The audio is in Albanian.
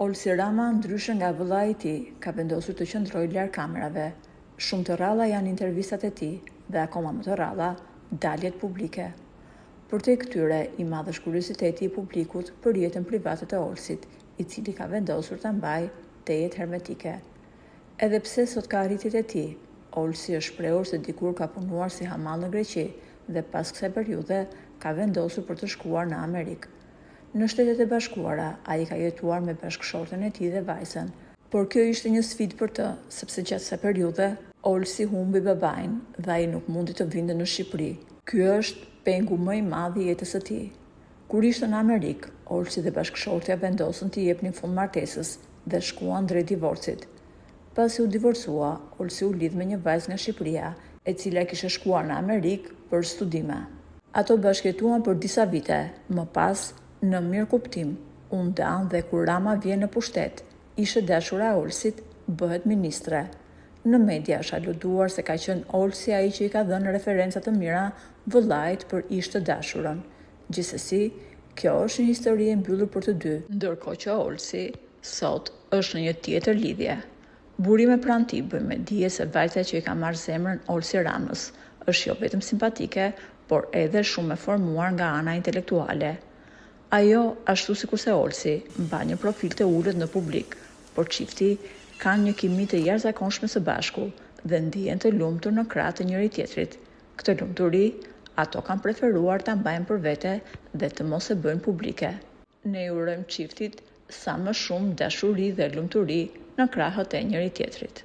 Olsi Rama, ndryshe nga vëlla i tij, ka vendosur të qëndrojë larg kamerave. Shumë të rralla janë intervistat e tij dhe akoma më të rralla daljet publike. Përtej këtyre i madh është kurioziteti i publikut për jetën private të Olsit, i cili ka vendosur ta mbajë tejet hermetike. Edhe pse sot ka arritjet e tij, Olsi është shprehur se dikur ka punuar si hamall në Greqi dhe pas kësaj periudhe ka vendosur për të shkuar në Amerikë. Në Shtetet e Bashkuara, ai ka jetuar me bashkëshorten e tij dhe vajzën, por kjo ishte një sfidë për të, sepse gjatë kësaj periudhe Olsi humbi babain dhe ai nuk mundi të vinte në Shqipëri. Ky është pengu më i madh i jetës së tij. Kur ishte në Amerikë, Olsi dhe bashkëshortja vendosën t'i jepnin fund martesës dhe shkuan drejt divorcit. Pasi u divorcua, Olsi u lidh me një vajzë nga Shqipëria, e cila kishte shkuar në Amerikë për studime. Ato bashkëjetuan për disa vite, më pas në mirë kuptim, u ndan dhe kur Rama vjen në pushtet, ishte dashura e Olsit bëhet ministre. Në media është aluduar se ka qenë Olsi ai që i ka dhënë referenca të mira vëllait për ish të dashurën. Gjithsesi, kjo është një histori e mbyllur për të dy, ndërkohë që Olsi sot është në një tjetër lidhje. Burime pranë tij bëjnë me dije se vajza që i ka marrë zemrën Olsi Ramës është jo vetëm simpatike, por edhe shumë e formuar nga ana intelektuale. Ajo, ashtu sikurse Olsi, mban një profil të ulët në publik, por çifti kanë një kimi të jashtëzakonshme së bashku dhe ndihen të lumtur në krah të njëri tjetrit. Këtë lumturi ato kanë preferuar ta mbajnë për vete dhe të mos e bëjnë publike. Ne i urojmë çiftit sa më shumë dashuri dhe lumturi në krahët e njëri tjetrit.